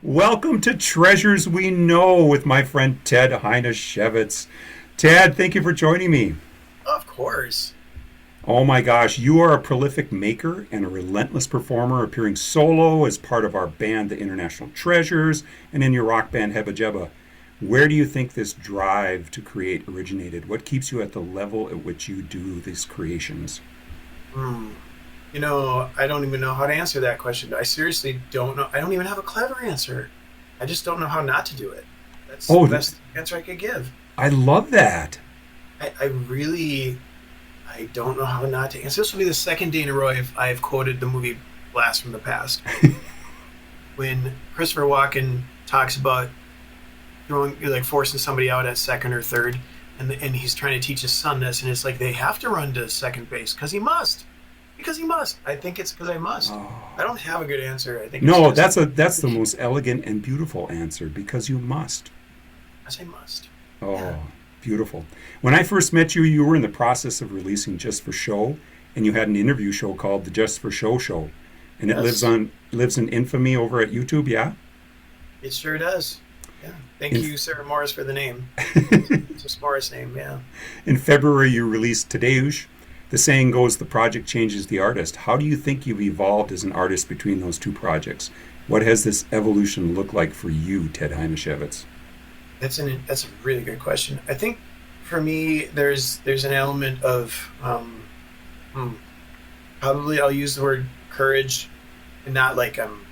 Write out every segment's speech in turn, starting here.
Welcome to Treasures We Know with my friend Ted Heineshevitz. Ted, thank you for joining me. Of course. Oh my gosh, you are a prolific maker and a relentless performer, appearing solo as part of our band, the International Treasures, and in your rock band, Hebba Jebba. Where do you think this drive to create originated? What keeps you at the level at which you do these creations? Hmm. I don't even know how to answer that question. I seriously don't know. I don't even have a clever answer. I just don't know how not to do it. That's the Oh, best answer I could give. I love that. I don't know how not to answer. This will be the second day in a row I've quoted the movie Blast from the Past. When Christopher Walken talks about forcing somebody out at second or third, and he's trying to teach his son this, and it's like they have to run to second base because he must. Because he must. I think it's because I must. I Oh. don't have a good answer. I think it's No, just that's the most elegant and beautiful answer because you must. because I must. Yeah. Oh, beautiful. When I first met you, you were in the process of releasing Just for Show, and you had an interview show called the Just for Show Show, and it lives Yes. on lives in infamy over at YouTube. Yeah. It sure does. Yeah. Thank In, you, Sarah Morris, for the name. It's a Morris name. Yeah. in February, you released Tadeusz. The saying goes, "The project changes the artist." How do you think you've evolved as an artist between those two projects? What has this evolution looked like for you, Ted Heineshevitz? That's a really good question. I think for me, there's an element of hmm, probably I'll use the word courage, and not like I'm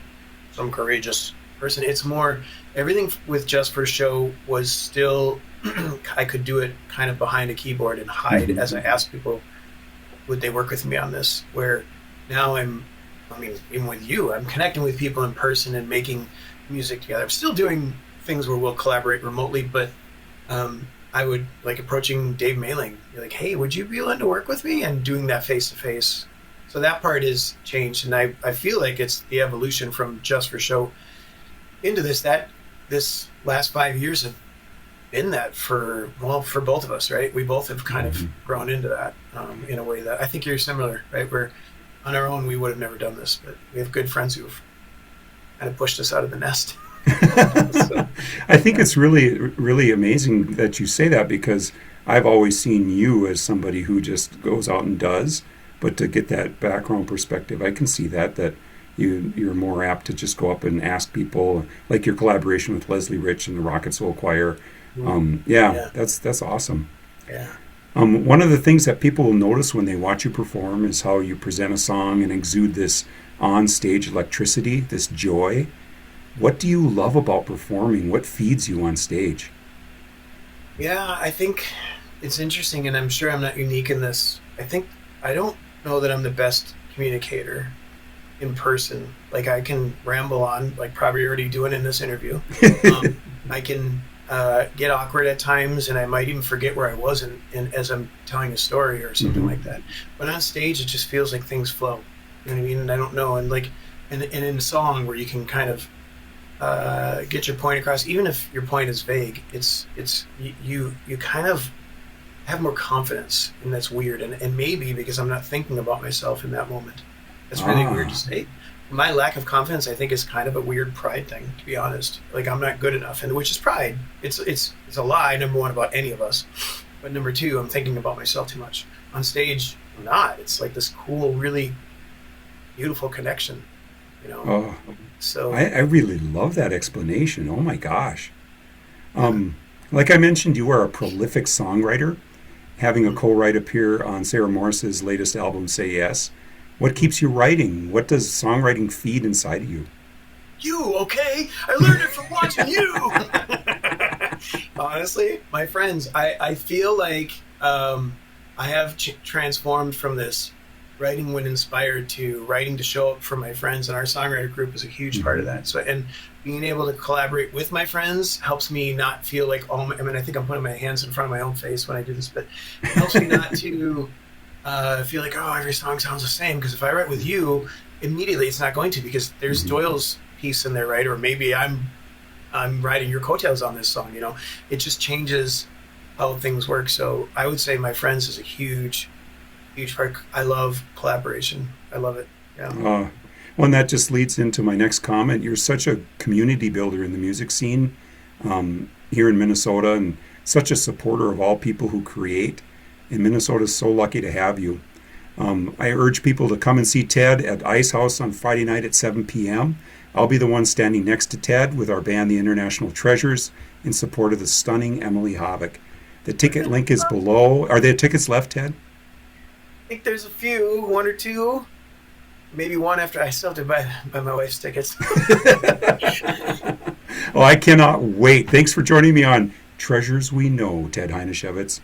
some courageous person. It's more everything with Just for Show was still I could do it kind of behind a keyboard and hide Mm-hmm. as I asked people would they work with me on this. Where now I mean, even with you, I'm connecting with people in person and making music together. I'm still doing things where we'll collaborate remotely, but I would like approaching Dave Mailing, be like, hey, would you be willing to work with me? And doing that face to face. So that part is changed. And I feel like it's the evolution from Just for Show into this last 5 years have been that for both of us, right? We both have kind of Mm-hmm. grown into that in a way that I think you're similar, right? Where on our own we would have never done this, but we have good friends who've kind of pushed us out of the nest. So I think yeah. it's really amazing that you say that because I've always seen you as somebody who just goes out and does. But to get that background perspective, I can see that you're more apt to just go up and ask people, like your collaboration with Leslie Rich and the Rocket Soul Choir. Yeah, Yeah, that's awesome. yeah. One of the things that people will notice when they watch you perform is how you present a song and exude this on-stage electricity, this joy. What do you love about performing? What feeds you on stage? Yeah, I think it's interesting, and I'm sure I'm not unique in this. I don't know that I'm the best communicator in person. Like I can ramble on, like probably already doing in this interview. I can get awkward at times, and I might even forget where I was as I'm telling a story or something Hmm. like that. But on stage, it just feels like things flow. You know what I mean? And I don't know, and like, and in a song where you can kind of get your point across, even if your point is vague. You kind of have more confidence, and that's weird. And maybe because I'm not thinking about myself in that moment, that's really weird to Ah, say. My lack of confidence, I think, is kind of a weird pride thing, to be honest. Like I'm not good enough, and which is pride. It's a lie. Number one about any of us, but number two, I'm thinking about myself too much on stage. I'm not. It's like this cool, really beautiful connection, you know. oh, So I really love that explanation. Oh my gosh. yeah. Um, like I mentioned, you are a prolific songwriter, having a Mm. co-write appear on Sarah Morris's latest album, Say Yes. What keeps you writing? What does songwriting feed inside of you? You okay? I learned it from watching you. Honestly, my friends, I feel like I have transformed from this writing when inspired to writing to show up for my friends, and our songwriter group is a huge part of Hmm. that. So, and being able to collaborate with my friends helps me not feel like I mean, I think I'm putting my hands in front of my own face when I do this, but it helps me not to feel like, oh, every song sounds the same. Because if I write with you, immediately it's not going to, because there's Hmm. Doyle's piece in there, right? Or maybe I'm riding your coattails on this song. You know, it just changes how things work. So I would say my friends is a huge, huge part. I love collaboration. I love it. Yeah. Uh, Well, and that just leads into my next comment. You're such a community builder in the music scene here in Minnesota, and such a supporter of all people who create. And Minnesota's so lucky to have you. I urge people to come and see Ted at Icehouse on Friday night at 7 p.m. I'll be the one standing next to Ted with our band, the International Treasures, in support of the stunning Emily Havoc. The ticket link is below. Are there tickets left, Ted? I think there's a few, one or two, maybe one after. I still have to buy my wife's tickets. Oh, I cannot wait. Thanks for joining me on Treasures We Know, Ted Heineshevitz.